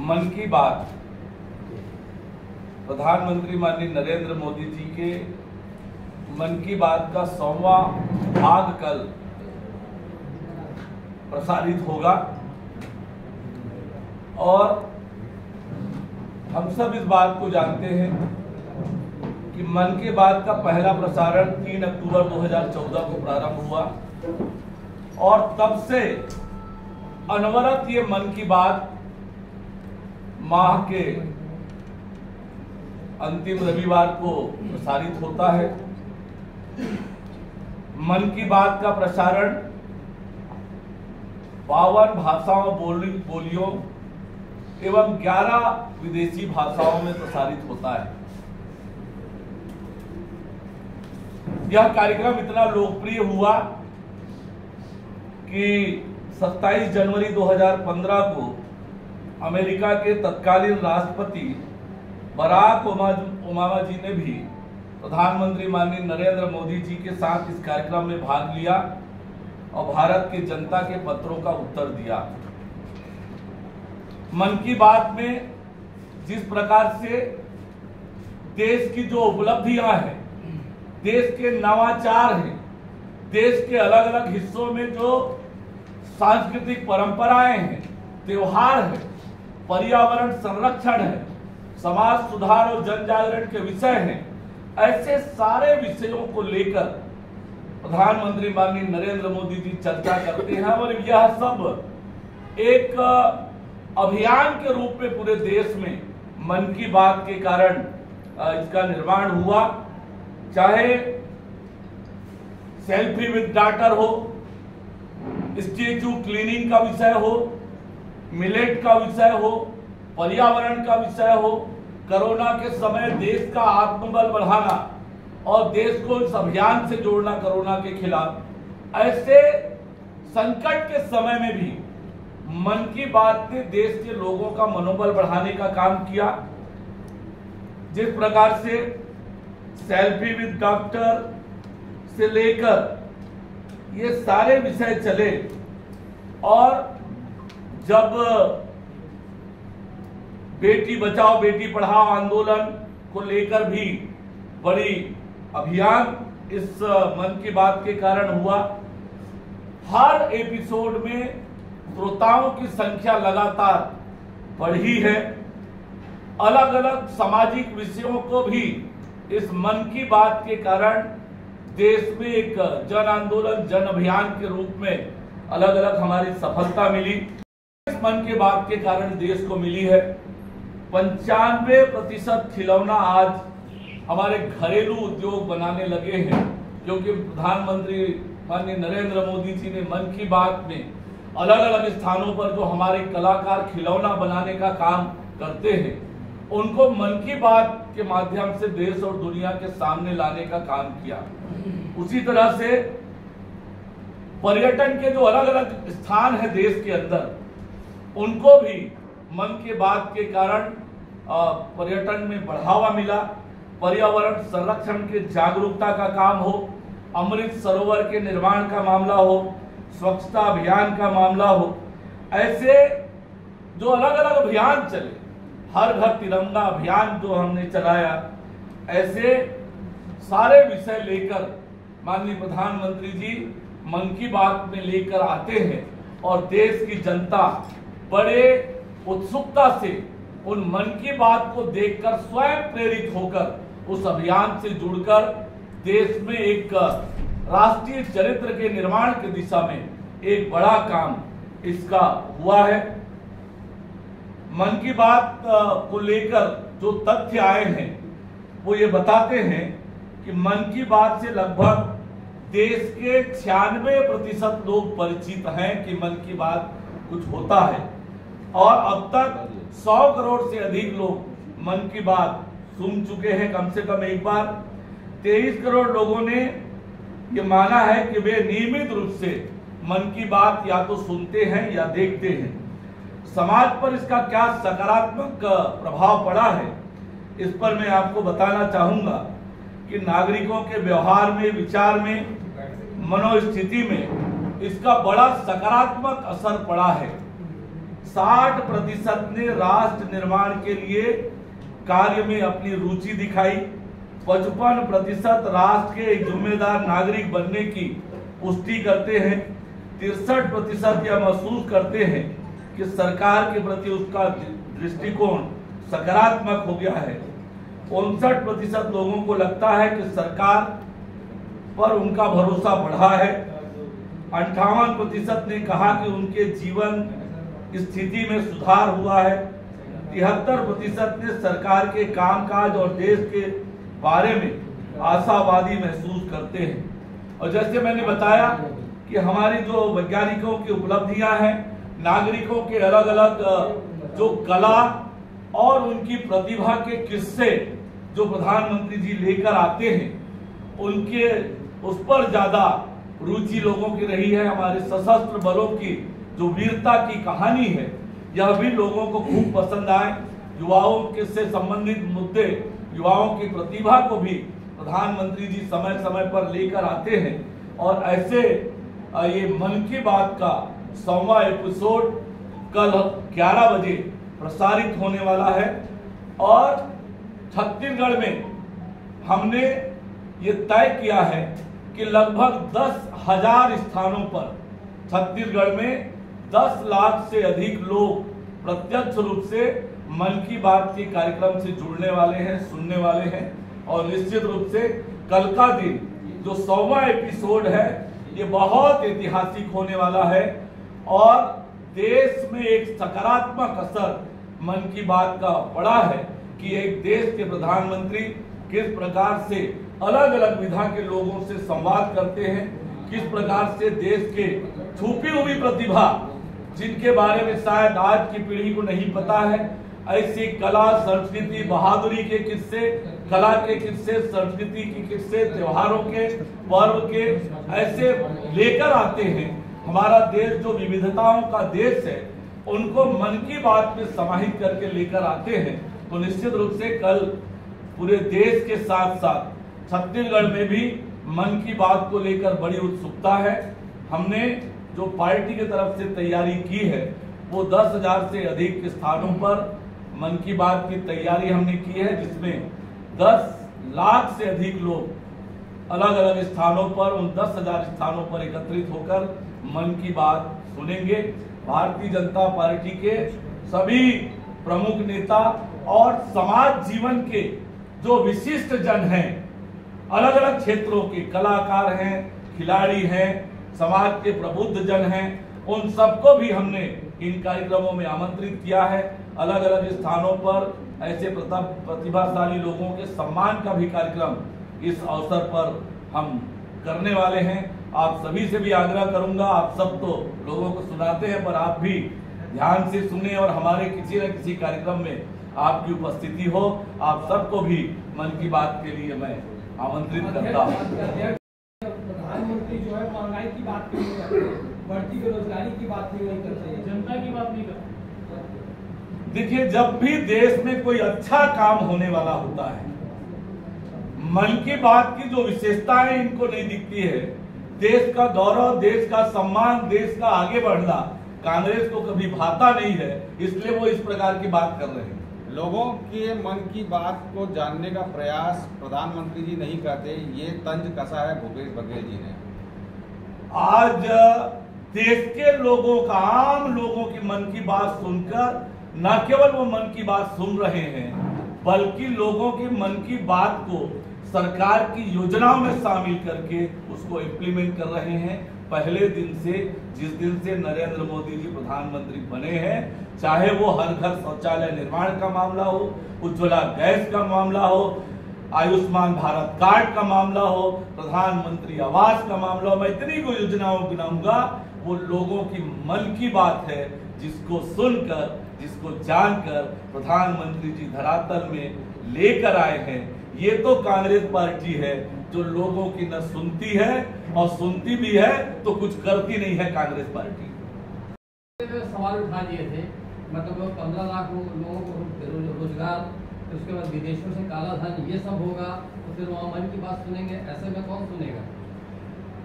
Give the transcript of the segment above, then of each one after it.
मन की बात प्रधानमंत्री माननीय नरेंद्र मोदी जी के मन की बात का 100वां भाग कल प्रसारित होगा और हम सब इस बात को जानते हैं कि मन की बात का पहला प्रसारण 3 अक्टूबर 2014 को प्रारंभ हुआ और तब से अनवरत ये मन की बात माह के अंतिम रविवार को प्रसारित होता है। मन की बात का प्रसारण 52 भाषाओं बोलियों एवं 11 विदेशी भाषाओं में प्रसारित होता है। यह कार्यक्रम इतना लोकप्रिय हुआ कि 27 जनवरी 2015 को अमेरिका के तत्कालीन राष्ट्रपति बराक ओबामा जी ने भी प्रधानमंत्री माननीय नरेंद्र मोदी जी के साथ इस कार्यक्रम में भाग लिया और भारत की जनता के पत्रों का उत्तर दिया। मन की बात में जिस प्रकार से देश की जो उपलब्धियां हैं, देश के नवाचार हैं, देश के अलग अलग हिस्सों में जो सांस्कृतिक परंपराएं हैं, त्योहार है, पर्यावरण संरक्षण है, समाज सुधार और जन जागरण के विषय हैं, ऐसे सारे विषयों को लेकर प्रधानमंत्री माननीय नरेंद्र मोदी जी चर्चा करते हैं और यह सब एक अभियान के रूप में पूरे देश में मन की बात के कारण इसका निर्माण हुआ। चाहे सेल्फी विद डॉटर हो, स्टेच्यू क्लीनिंग का विषय हो, मिलेट का विषय हो, पर्यावरण का विषय हो, कोरोना के समय देश का आत्मबल बढ़ाना और देश को इस अभियान से जोड़ना कोरोना के खिलाफ, ऐसे संकट के समय में भी मन की बात ने देश के लोगों का मनोबल बढ़ाने का काम किया। जिस प्रकार से सेल्फी विद डॉक्टर से लेकर ये सारे विषय चले और जब बेटी बचाओ बेटी पढ़ाओ आंदोलन को लेकर भी बड़ी अभियान इस मन की बात के कारण हुआ। हर एपिसोड में श्रोताओं की संख्या लगातार बढ़ी है। अलग अलग सामाजिक विषयों को भी इस मन की बात के कारण देश में एक जन आंदोलन जन अभियान के रूप में अलग अलग हमारी सफलता मिली। इस मन की बात के कारण देश को मिली है। 95% खिलौना आज हमारे घरेलू उद्योग बनाने लगे हैं, क्योंकि प्रधानमंत्री माननीय नरेंद्र मोदी जी ने मन की बात में अलग अलग स्थानों पर जो हमारे कलाकार खिलौना बनाने का काम करते हैं, उनको मन की बात के माध्यम से देश और दुनिया के सामने लाने का काम किया। उसी तरह से पर्यटन के जो अलग अलग स्थान है देश के अंदर, उनको भी मन की बात के कारण पर्यटन में बढ़ावा मिला। पर्यावरण संरक्षण के जागरूकता का काम हो, अमृत सरोवर के निर्माण का मामला हो, स्वच्छता अभियान का मामला हो, ऐसे जो अलग अलग अभियान चले, हर घर तिरंगा अभियान जो हमने चलाया, ऐसे सारे विषय लेकर माननीय प्रधानमंत्री जी मन की बात में लेकर आते हैं और देश की जनता बड़े उत्सुकता से उन मन की बात को देखकर स्वयं प्रेरित होकर उस अभियान से जुड़कर देश में एक राष्ट्रीय चरित्र के निर्माण की दिशा में एक बड़ा काम इसका हुआ है। मन की बात को लेकर जो तथ्य आए हैं वो ये बताते हैं कि मन की बात से लगभग देश के 96% लोग परिचित हैं कि मन की बात कुछ होता है और अब तक 100 करोड़ से अधिक लोग मन की बात सुन चुके हैं कम से कम एक बार। 23 करोड़ लोगों ने ये माना है कि वे नियमित रूप से मन की बात या तो सुनते हैं या देखते हैं। समाज पर इसका क्या सकारात्मक प्रभाव पड़ा है, इस पर मैं आपको बताना चाहूंगा कि नागरिकों के व्यवहार में, विचार में, मनोस्थिति में इसका बड़ा सकारात्मक असर पड़ा है। 60% ने राष्ट्र निर्माण के लिए कार्य में अपनी रुचि दिखाई, 55% राष्ट्र के एक जिम्मेदार नागरिक बनने की पुष्टि करते हैं, 63% यह महसूस करते हैं कि सरकार के प्रति उसका दृष्टिकोण सकारात्मक हो गया है, 59% लोगों को लगता है कि सरकार पर उनका भरोसा बढ़ा है, 58% ने कहा कि उनके जीवन स्थिति में सुधार हुआ है, 73% ने सरकार के कामकाज और देश के बारे में आशावादी महसूस करते हैं। और जैसे मैंने बताया कि हमारी जो वैज्ञानिकों की उपलब्धियां हैं, नागरिकों के अलग अलग जो कला और उनकी प्रतिभा के किस्से जो प्रधानमंत्री जी लेकर आते हैं, उनके उस पर ज्यादा रुचि लोगों की रही है। हमारे सशस्त्र बलों की जो वीरता की कहानी है, यह भी लोगों को खूब पसंद आए। युवाओं के से संबंधित मुद्दे, युवाओं की प्रतिभा को भी प्रधानमंत्री जी समय समय पर लेकर आते हैं। और ऐसे ये मन की बात का 100वां एपिसोड कल 11 बजे प्रसारित होने वाला है। और छत्तीसगढ़ में हमने ये तय किया है कि लगभग 10,000 स्थानों पर छत्तीसगढ़ में 10 लाख से अधिक लोग प्रत्यक्ष रूप से मन की बात के कार्यक्रम से जुड़ने वाले हैं, सुनने वाले हैं। और निश्चित रूप से कल का दिन जो 100वां एपिसोड है, ये बहुत ऐतिहासिक होने वाला है और देश में एक सकारात्मक असर मन की बात का पड़ा है कि एक देश के प्रधानमंत्री किस प्रकार से अलग अलग विधा के लोगों से संवाद करते हैं, किस प्रकार से देश के छुपी हुई प्रतिभा जिनके बारे में शायद आज की पीढ़ी को नहीं पता है, ऐसी कला, संस्कृति, बहादुरी के किस्से, कला के किस्से, संस्कृति के किस्से, त्योहारों के, पर्व के ऐसे लेकर आते हैं। हमारा देश जो विविधताओं का देश है, उनको मन की बात में समाहित करके लेकर आते हैं। तो निश्चित रूप से कल पूरे देश के साथ साथ छत्तीसगढ़ में भी मन की बात को लेकर बड़ी उत्सुकता है। हमने जो पार्टी की तरफ से तैयारी की है, वो 10,000 से अधिक स्थानों पर मन की बात की तैयारी हमने की है, जिसमें 10 लाख से अधिक लोग अलग अलग स्थानों पर, उन 10,000 स्थानों पर एकत्रित होकर मन की बात सुनेंगे। भारतीय जनता पार्टी के सभी प्रमुख नेता और समाज जीवन के जो विशिष्ट जन हैं, अलग अलग क्षेत्रों के कलाकार हैं, खिलाड़ी हैं, समाज के प्रबुद्ध जन हैं, उन सबको भी हमने इन कार्यक्रमों में आमंत्रित किया है। अलग अलग स्थानों पर ऐसे प्रतिभाशाली लोगों के सम्मान का भी कार्यक्रम इस अवसर पर हम करने वाले हैं। आप सभी से भी आग्रह करूंगा, आप सब तो लोगों को सुनाते हैं, पर आप भी ध्यान से सुने और हमारे किसी न किसी कार्यक्रम में आपकी उपस्थिति हो। आप सबको भी मन की बात के लिए मैं आमंत्रित करता हूँ। प्रधानमंत्री जो है महंगाई की बात नहीं करते, बढ़ती बेरोजगारी की बात नहीं करते, जनता की बात नहीं करते। देखिए, जब भी देश में कोई अच्छा काम होने वाला होता है, मन की बात की जो विशेषताएं इनको नहीं दिखती है, देश का गौरव, देश का सम्मान, देश का आगे बढ़ना कांग्रेस को कभी भाता नहीं है, इसलिए वो इस प्रकार की बात कर रहे हैं। लोगों के मन की बात को जानने का प्रयास प्रधानमंत्री जी नहीं करते, ये तंज कसा है भूपेश बघेल जी ने। आज देश के लोगों का, आम लोगों की मन की बात सुनकर न केवल वो मन की बात सुन रहे हैं, बल्कि लोगों की मन की बात को सरकार की योजनाओं में शामिल करके उसको इम्प्लीमेंट कर रहे हैं। पहले दिन से, जिस दिन से नरेंद्र मोदी जी प्रधानमंत्री बने हैं, चाहे वो हर घर शौचालय निर्माण का मामला हो, उज्ज्वला गैस का मामला हो, आयुष्मान भारत कार्ड का मामला हो, प्रधानमंत्री आवास का मामला हो, मैं इतनी को योजनाओं गिनाऊंगा, वो लोगों की मन की बात है, जिसको सुनकर, जिसको जानकर प्रधानमंत्री जी धरातल में लेकर आए हैं। ये तो कांग्रेस पार्टी है जो लोगों की न सुनती है और सुनती भी है तो कुछ करती नहीं है कांग्रेस पार्टी। सवाल उठा दिए थे, मतलब 15 लाख लोगों को रोजगार, उसके बाद विदेशों से काला धन, ये सब होगा तो फिर वहाँ मन की बात सुनेंगे, ऐसे में कौन सुनेगा?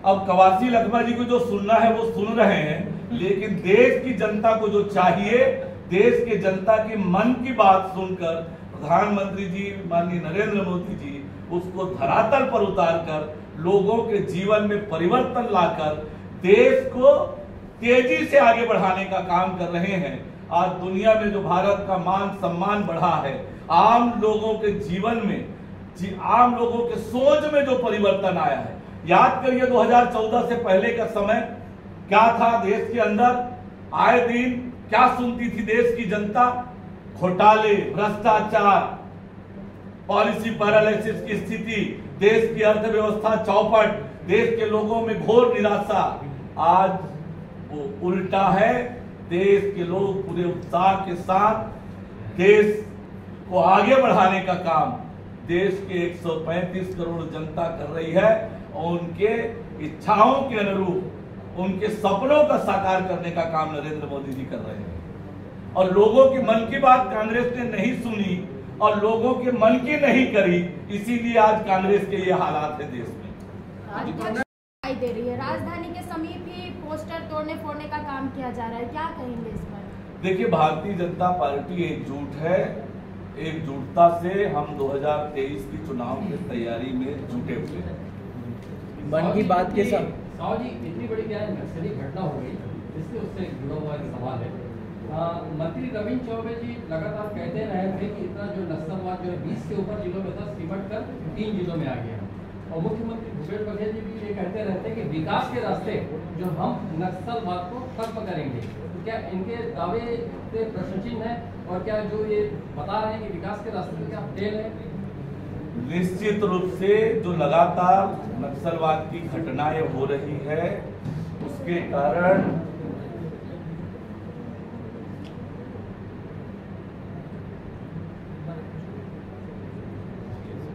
अब कवासी लखमा जी को जो सुनना है वो सुन रहे हैं, लेकिन देश की जनता को जो चाहिए, देश के जनता की मन की बात सुनकर प्रधानमंत्री जी माननीय नरेंद्र मोदी जी उसको धरातल पर उतारकर लोगों के जीवन में परिवर्तन लाकर देश को तेजी से आगे बढ़ाने का काम कर रहे हैं। आज दुनिया में जो भारत का मान सम्मान बढ़ा है, आम लोगों के जीवन में, आम लोगों के सोच में जो परिवर्तन आया है। याद करिए 2014 से पहले का समय क्या था देश के अंदर, आए दिन क्या सुनती थी देश की जनता? घोटाले, भ्रष्टाचार, पॉलिसी पैरालिसिस की स्थिति, देश की अर्थव्यवस्था चौपट, देश के लोगों में घोर निराशा। आज वो उल्टा है, देश के लोग पूरे उत्साह के साथ देश को आगे बढ़ाने का काम देश के 135 करोड़ जनता कर रही है और उनके इच्छाओं के अनुरूप उनके सपनों का साकार करने का काम नरेंद्र मोदी जी कर रहे हैं। और लोगों की मन की बात कांग्रेस ने नहीं सुनी और लोगों के मन की नहीं करी, इसीलिए आज कांग्रेस के ये हालात है देश में। दिखाई दे रही है, राजधानी के समीप ही पोस्टर तोड़ने फोड़ने का काम किया जा रहा है, क्या कहेंगे इस पर? देखिए, भारतीय जनता पार्टी एकजुट है। एकजुटता से हम 2023 की चुनाव की तैयारी में जुटे हुए हैं। मन की बात के सब साहु जी, इतनी बड़ी क्या नक्सली घटना हो गई, इसलिए उससे जुड़ा हुआ एक सवाल है। मंत्री रविंद्र चौबे जी लगातार कहते रहे थे कि इतना जो नक्सलवाद जो 20 के ऊपर जिलों में था, सिमट कर 3 जिलों में आ गया। और मुख्यमंत्री भूपेश बघेल जी भी ये कहते रहते हैं कि विकास के रास्ते जो हम नक्सलवाद को खत्म करेंगे। तो क्या इनके दावे से प्रश्नचिन्ह है? और क्या जो ये बता रहे हैं कि विकास के रास्ते क्या फेल है? निश्चित रूप से जो लगातार नक्सलवाद की घटनाएं हो रही है, उसके कारण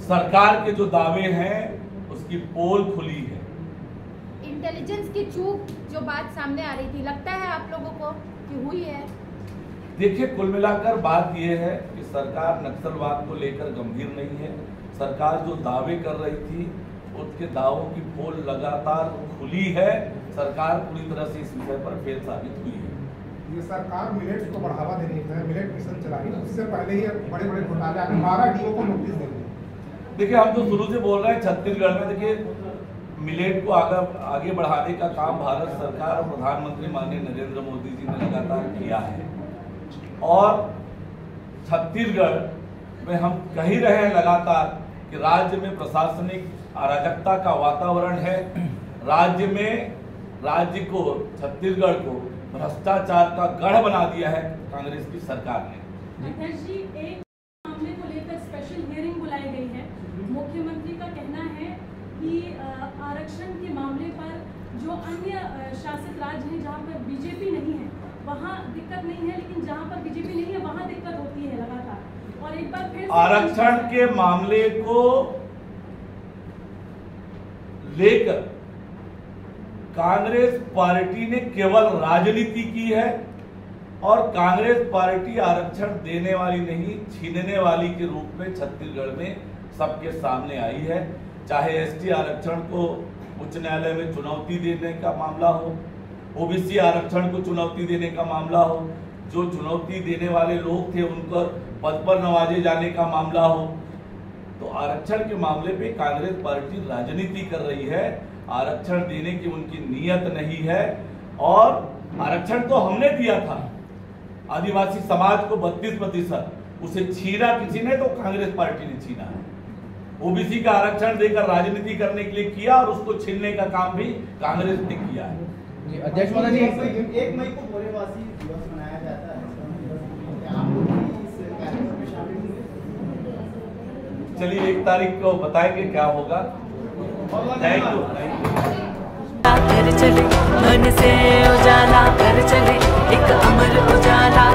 सरकार के जो दावे हैं उसकी पोल खुली है। इंटेलिजेंस की चूक जो बात सामने आ रही थी, लगता है आप लोगों को कि हुई है? देखिए, कुल मिलाकर बात यह है कि सरकार नक्सलवाद को लेकर गंभीर नहीं है। सरकार जो दावे कर रही थी उसके दावों की पोल लगातार खुली है। सरकार पूरी तरह से इस विषय पर फेल साबित हुई है। ये सरकार मिलेट्स को बढ़ावा देने का मिलेट मिशन चला रही है, उससे पहले ही बड़े बड़े घोटाले आगे 12 डीओ को नोटिस दे दी। देखिए, हम तो शुरू से बोल रहे हैं छत्तीसगढ़ में देखिए मिलेट को आगे बढ़ाने का काम भारत सरकार और प्रधानमंत्री माननीय नरेंद्र मोदी जी ने लगातार किया है। और छत्तीसगढ़ में हम कह ही रहे हैं लगातार कि राज्य में प्रशासनिक अराजकता का वातावरण है। राज्य को, छत्तीसगढ़ को भ्रष्टाचार का गढ़ बना दिया है कांग्रेस की सरकार ने। अध्यक्ष जी, एक मामले को लेकर स्पेशल हियरिंग बुलाई गई है। मुख्यमंत्री का कहना है कि आरक्षण के मामले पर जो अन्य शासित राज्य हैं जहां पर बीजेपी नहीं है वहां दिक्कत नहीं है, लेकिन जहां पर बीजेपी नहीं है वहां दिक्कत होती है लगातार। और एक बार फिर आरक्षण के मामले को लेकर कांग्रेस पार्टी ने केवल राजनीति की है और कांग्रेस पार्टी आरक्षण देने वाली नहीं, छीनने वाली के रूप में छत्तीसगढ़ में सबके सामने आई है। चाहे एसटी आरक्षण को उच्च न्यायालय में चुनौती देने का मामला हो, ओबीसी आरक्षण को चुनौती देने का मामला हो, जो चुनौती देने वाले लोग थे उनको पद पर नवाजे जाने का मामला हो, तो आरक्षण के मामले पे कांग्रेस पार्टी राजनीति कर रही है। आरक्षण देने की उनकी नीयत नहीं है। और आरक्षण तो हमने दिया था आदिवासी समाज को 32%, उसे छीना किसी ने तो कांग्रेस पार्टी ने छीना है। ओबीसी का आरक्षण देकर राजनीति करने के लिए किया और उसको छीनने का काम भी कांग्रेस ने किया है। अध्यक्ष महोदय जी, 1 मई को भोलेवासी दिवस मनाया जाता है, चलिए 1 तारीख को बताएंगे क्या होगा। Thank you. कर चले मन से उजाला कर चले, एक अमर उजाला।